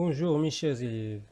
Bonjour mes chers élèves.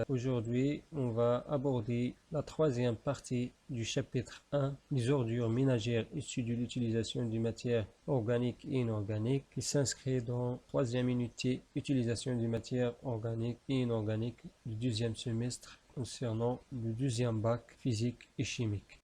Aujourd'hui, on va aborder la troisième partie du chapitre 1, les ordures ménagères issues de l'utilisation des matières organiques et inorganiques, qui s'inscrit dans la troisième unité, utilisation des matières organiques et inorganiques du deuxième semestre concernant le deuxième bac physique et chimique.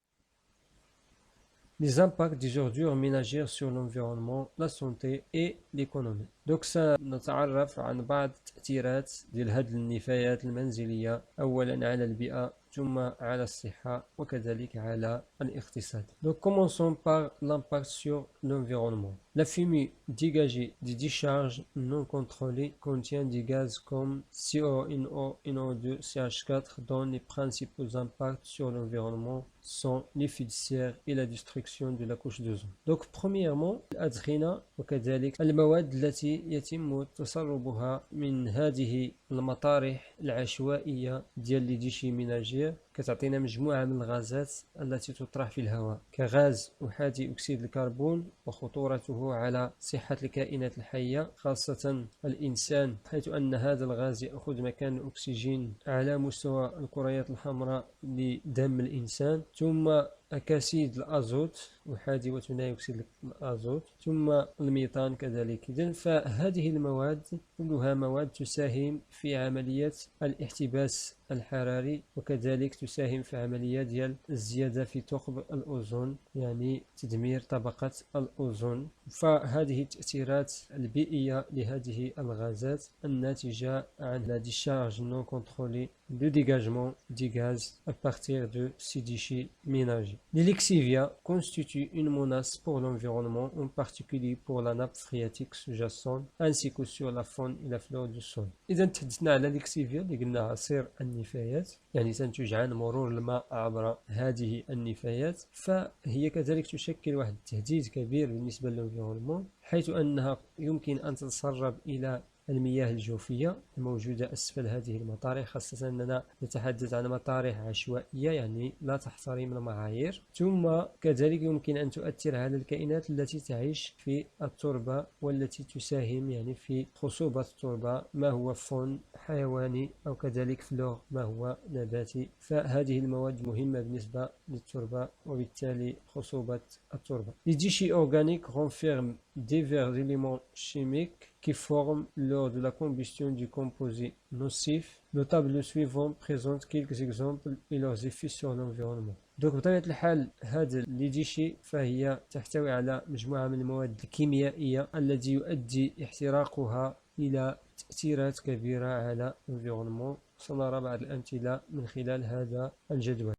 Les impacts des ordures ménagères sur l'environnement, la santé et l'économie. سنتعرف عن بعض التأثيرات ديال هذه النفايات المنزلية، أولا على البيئة ثم على الصحة وكذلك على الاقتصاد. Commençons par l'impact sur l'environnement. La fumée dégagée des décharges non contrôlées contient des gaz comme CO, NO, NO2, CH4 dont les principaux impacts sur l'environnement sont l'effet de serre et la destruction de la couche d'ozone. Premièrement, الأدخنة وكذلك المواد التي يتم تسربها من هذه المطارح العشوائية ديال لي ديشي ميناجير كتعطينا مجموعة من الغازات التي تطرح في الهواء كغاز أحادي أكسيد الكربون وخطورته على صحة الكائنات الحية خاصة الإنسان، حيث أن هذا الغاز يأخذ مكان الأكسجين على مستوى الكريات الحمراء لدم الإنسان، ثم أكاسيد الأزوت أحادي وثنائي أكسيد الأزوت، ثم الميثان كذلك. إذن فهذه المواد كلها مواد تساهم في عملية الاحتباس الحراري وكذلك تساهم في عملية ديال الزيادة في ثقب الأوزون، يعني تدمير طبقة الأوزون. فهذه التأثيرات البيئية لهذه الغازات الناتجة عن la décharge non contrôlée, le dégagement des gaz à partir de ces déchets ménagers. Les lixiviats constituent une menace pour l'environnement, en particulier pour la nappe phréatique sous-jacente ainsi que sur la faune et la flore du sol. إذا تحدثنا على الليكسيفيا اللي قلنا عصير النفايات، يعني تنتج عن مرور الماء عبر هذه النفايات، فهي كذلك تشكل واحد التهديد كبير بالنسبة للانفيرونمون، حيث أنها يمكن أن تتسرب إلى المياه الجوفية الموجودة أسفل هذه المطارح، خاصة أننا نتحدث عن مطارح عشوائية يعني لا تحترم المعايير، ثم كذلك يمكن أن تؤثر على الكائنات التي تعيش في التربة والتي تساهم يعني في خصوبة التربة، ما هو فون حيواني أو كذلك فلور ما هو نباتي. فهذه المواد مهمة بالنسبة للتربة وبالتالي خصوبة التربة. Les déchets organiques renferment divers éléments chimiques qui forment lors de la combustion du composé nocif. Le tableau suivant présente quelques exemples et leurs effets sur l'environnement. بطبيعة الحال هذا لي ديشي فهي تحتوي على مجموعة من المواد الكيميائية التي يؤدي احتراقها إلى تأثيرات كبيرة على الانفيرونمون. سنرى بعض الأمثلة من خلال هذا الجدول.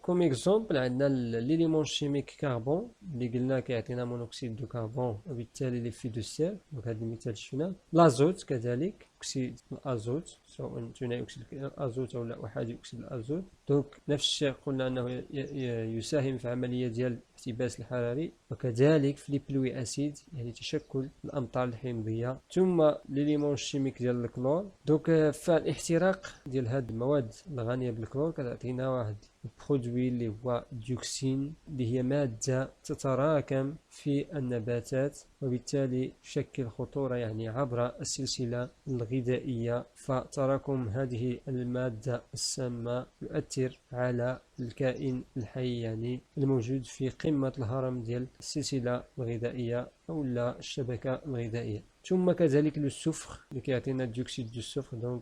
كوم اكزومبل عندنا ليليمون شيميك كربون اللي قلنا كيعطينا مونوكسيد دو كربون وبالتالي ليفي دو سير، هذا المثال شفناه. لازوت كذلك أكسيد الأزوت سواء ثنائي أكسيد الأزوت أو لا أحادي أكسيد الأزوت. نفس الشيء قلنا أنه يساهم في عملية ديال الاحتباس الحراري، وكذلك في لي بلوي أسيد يعني تشكل الأمطار الحمضية. ثم ليليمون شيميك ديال الكلور. فالاحتراق ديال هاد المواد الغنية بالكلور كتعطينا واحد البرودوي اللي هو ديوكسين، اللي هي مادة تتراكم في النباتات وبالتالي تشكل خطورة يعني عبر السلسلة الغذائية. فتراكم هذه المادة السامة يؤثر على الكائن الحي يعني الموجود في قمة الهرم ديال السلسلة الغذائية أو لا الشبكة الغذائية. ثم كذلك السفر اللي كيعطينا ديوكسيد دو السفر،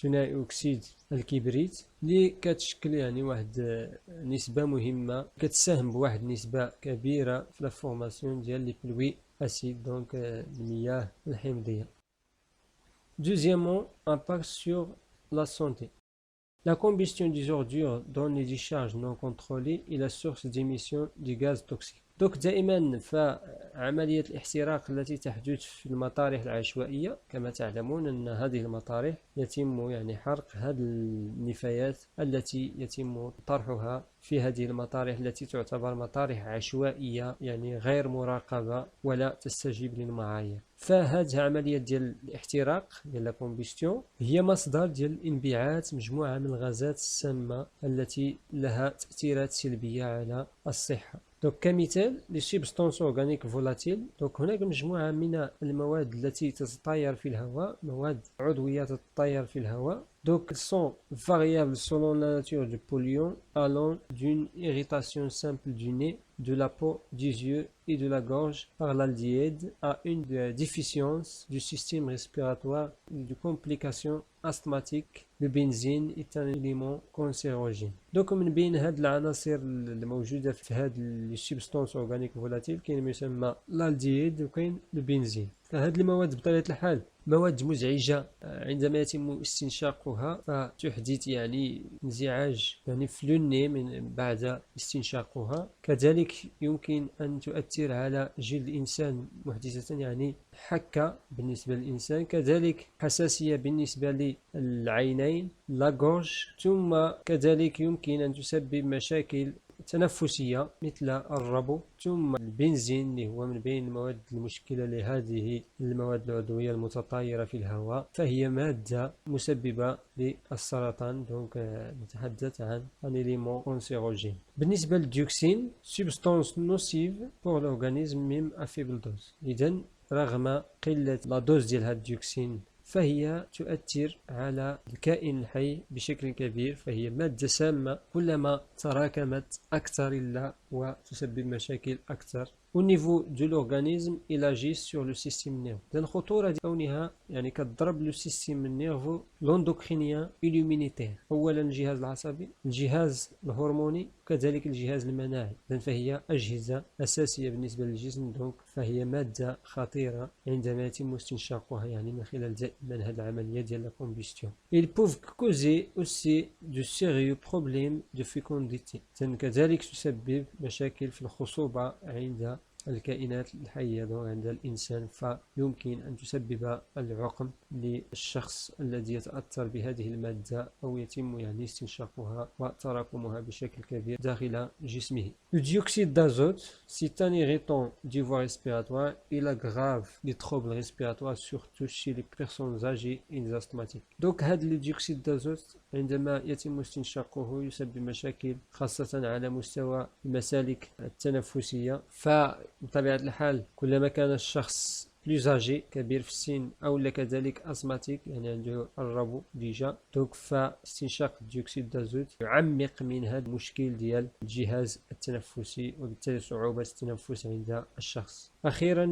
ثنائي أكسيد الكبريت اللي كتشكل يعني واحد نسبة مهمة، كتساهم بواحد نسبة كبيرة في لا فورماسيون ديال لي بلوي أسيد المياه الحمضية. Deuxièmement, impact sur la santé. La combustion des ordures dans les décharges non contrôlées est la source d'émission des gaz toxiques. دائما فعملية الاحتراق التي تحدث في المطارح العشوائية، كما تعلمون أن هذه المطارح يتم يعني حرق هذه النفايات التي يتم طرحها في هذه المطارح التي تعتبر مطارح عشوائية يعني غير مراقبة ولا تستجيب للمعايير. فهذه عملية ديال الاحتراق ديال لا كومبيستيون هي مصدر ديال انبعاث مجموعة من الغازات السامة التي لها تأثيرات سلبية على الصحة. دونك كمثال لي سبستانس اورغانيك فولاتيل، دونك هناك مجموعة من المواد التي تتطاير في الهواء، مواد عضوية تتطاير في الهواء. Donc, elles sont variables selon la nature du polluant, allant d'une irritation simple du nez, de la peau, des yeux et de la gorge par l'aldéhyde à une déficience du système respiratoire et de complications asthmatiques. Le benzène est un élément cancérogène. Donc من بين هاد العناصر الموجودة في هاد لي سبستانس اورغانيك فولاتيل كاين ما يسمى الالديهيد وكاين البنزين. فهاد المواد بطبيعة الحال مواد مزعجة عندما يتم استنشاقها، فتحدث يعني انزعاج يعني في الني من بعد استنشاقها. كذلك يمكن أن تؤثر على جلد الإنسان محدثة يعني حكة بالنسبة للإنسان، كذلك حساسية بالنسبة للعينين لاغورج، ثم كذلك يمكن أن تسبب مشاكل تنفسية مثل الربو. ثم البنزين اللي هو من بين المواد المشكلة لهذه المواد العضوية المتطايرة في الهواء، فهي مادة مسببة للسرطان. دونك نتحدث عن un élément cancérogène. بالنسبة للديوكسين substance nocive pour l'organisme même à faible dose. إذن رغم قلة لا دوز ديال هاد الديوكسين فهي تؤثر على الكائن الحي بشكل كبير، فهي مادة سامة كلما تراكمت أكثر إلا وتسبب مشاكل أكثر. Au niveau de l'organisme, il agit sur le système nerveux. إذن خطورة كونها يعني كتضرب لو سيستيم النيرفو لوندوكرينيان إلومينيتير، أولا الجهاز العصبي، الجهاز الهرموني، وكذلك الجهاز المناعي. إذن فهي أجهزة أساسية بالنسبة للجسم، دونك فهي مادة خطيرة عندما يتم استنشاقها يعني من خلال دائما هذه العملية ديال لا كومبيستيون. Ils peuvent causer aussi de sérieux problèmes de fécondité. إذن كذلك تسبب مشاكل في الخصوبة عند الكائنات الحية عند الإنسان، فيمكن أن تسبب العقم للشخص الذي يتأثر بهذه المادة أو يتم يعني استنشاقها وتراكمها بشكل كبير داخل جسمه. Le dioxyde d'azote, c'est un irritant du voie respiratoire. Il aggrave les troubles respiratoires surtout chez les personnes âgées et les asthmatiques. Donc هذا الديوكسيد دازوت عندما يتم استنشاقه يسبب مشاكل خاصة على مستوى المسالك التنفسية. فبطبيعة الحال كلما كان الشخص بلوزاجي كبير في السن أو كذلك أزماتيك يعني عنده الربو ديجا، دونك فاستنشاق ديوكسيد دازوت يعمق من هذا المشكل ديال الجهاز التنفسي وبالتالي صعوبة التنفس عند الشخص. أخيرا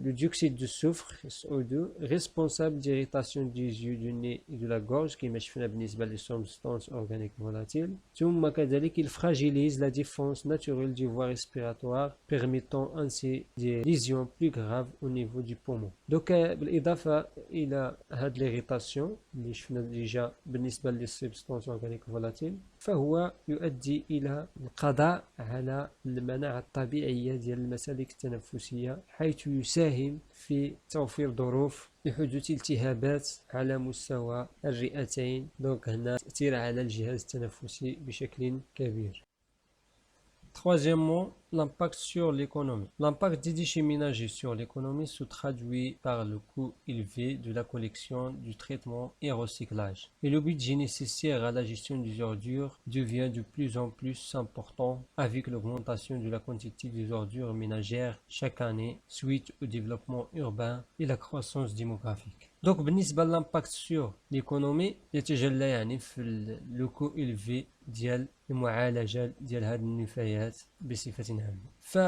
le dioxyde de soufre SO2 responsable d'irritation des yeux, du nez et de la gorge كما شفنا بالنسبة للسبستانس أورغانيك فولاتيل. ثم كذلك il fragilise la défense naturelle du voie respiratoire permettant ainsi des lésions plus graves au niveau du poumon. دوك بالإضافة إلى هاد ليغيتاسيون اللي شفنا ديجا بالنسبة للسبستانس أورغانيك فولاتيل، فهو يؤدي إلى القضاء على المناعة الطبيعية ديال المسالك التنفسية، حيث يساهم في توفير ظروف لحدوث التهابات على مستوى الرئتين. دونك هنا تأثير على الجهاز التنفسي بشكل كبير. Troisièmement, l'impact sur l'économie. L'impact des déchets ménagers sur l'économie se traduit par le coût élevé de la collection, du traitement et recyclage. Et le budget nécessaire à la gestion des ordures devient de plus en plus important avec l'augmentation de la quantité des ordures ménagères chaque année suite au développement urbain et la croissance démographique. Donc بالنسبة للامباكت سور ليكونومي يتجلى يعني في لو كو إلفي ديال المعالجة ديال هذه النفايات بصفة عامة. ف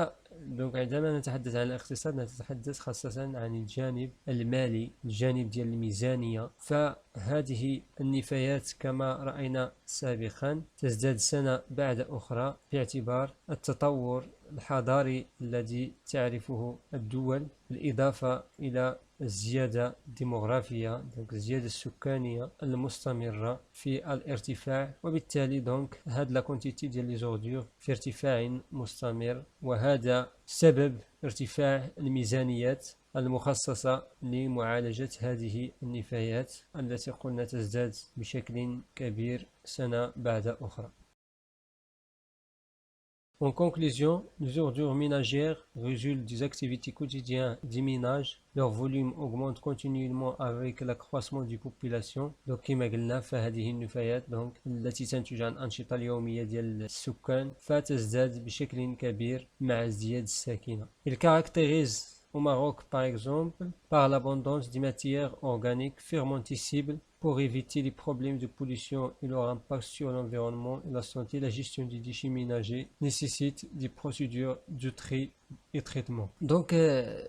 دونك عندما نتحدث عن الاقتصاد نتحدث خاصة عن الجانب المالي، الجانب ديال الميزانية. فهذه النفايات كما رأينا سابقا تزداد سنة بعد أخرى باعتبار التطور الحضاري الذي تعرفه الدول، بالإضافة إلى الزيادة الديموغرافية، الزيادة السكانية المستمرة في الارتفاع، وبالتالي دونك هاد لا كونتيتي ديال لي زوردور في ارتفاع مستمر، وهذا سبب ارتفاع الميزانيات المخصصة لمعالجة هذه النفايات التي قلنا تزداد بشكل كبير سنة بعد أخرى. En conclusion, les ordures ménagères résultent des activités quotidiennes des ménages. Leur volume augmente continuellement avec l'accroissement des populations. Donc كما قلنا فهذه النفايات التي تنتج عن الأنشطة اليومية ديال السكان فتزداد بشكل كبير مع ازدياد الساكنة. Il caractérise au Maroc, par exemple, par l'abondance des matières organiques fermentescibles. Pour éviter les problèmes de pollution et leur impact sur l'environnement et la santé, la gestion des déchets ménagers nécessite des procédures de tri et traitement. Donc,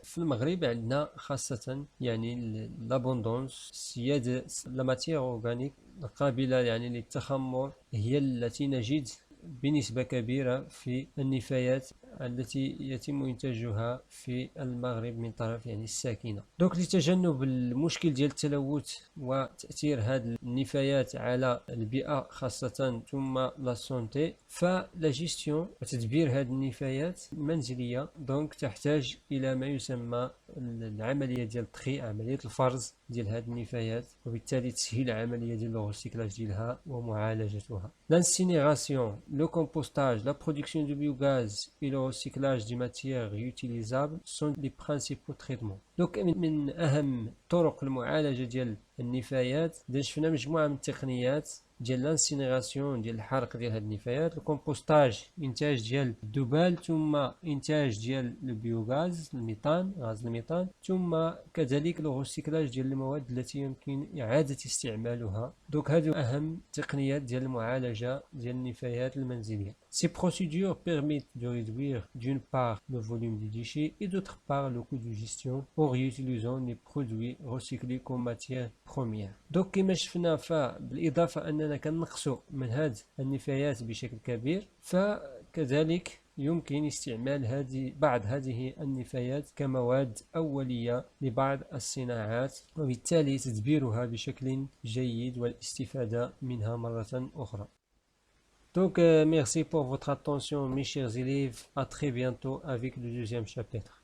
في المغرب عندنا خاصة يعني l'abondance سيادة la matière organique القابلة يعني للتخمر هي التي نجد بنسبة كبيرة في النفايات التي يتم إنتاجها في المغرب من طرف يعني الساكنة. دونك لتجنب المشكل ديال التلوث وتأثير هذه النفايات على البيئة خاصة ثم لا سونتي، فلا جيستيون وتدبير هذه النفايات المنزلية دونك تحتاج إلى ما يسمى العملية ديال التخي، عملية الفرز ديال هذه النفايات، وبالتالي تسهيل العملية ديال الغوسيكلاج ديالها ومعالجتها. L'incinération, le compostage, la production de biogaz et le recyclage des matières réutilisables sont les principaux traitements. Donc من أهم طرق المعالجة ديال النفايات شفنا مجموعة من التقنيات ديال الانسينيراسيون ديال الحرق ديال هاد النفايات، الكومبوستاج انتاج ديال الذبال، ثم انتاج ديال البيوغاز الميثان غاز الميثان، ثم كذلك الغوسيكلاج ديال المواد التي يمكن اعاده استعمالها. دونك هادو اهم تقنيات ديال المعالجه ديال النفايات المنزليه. Ces procédures permettent de réduire d'une part le volume des déchets et d'autre part le coût de gestion en réutilisant les produits recyclés comme matière première. Donc كما شفنا فبالإضافة أننا كنقصوا من هذه النفايات بشكل كبير، فكذلك يمكن استعمال بعض هذه النفايات كمواد أولية لبعض الصناعات، وبالتالي تدبيرها بشكل جيد والاستفادة منها مرة أخرى. Donc, merci pour votre attention, mes chers élèves. À très bientôt avec le deuxième chapitre.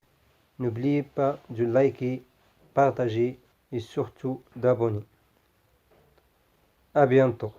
N'oubliez pas de liker, partager et surtout d'abonner. À bientôt.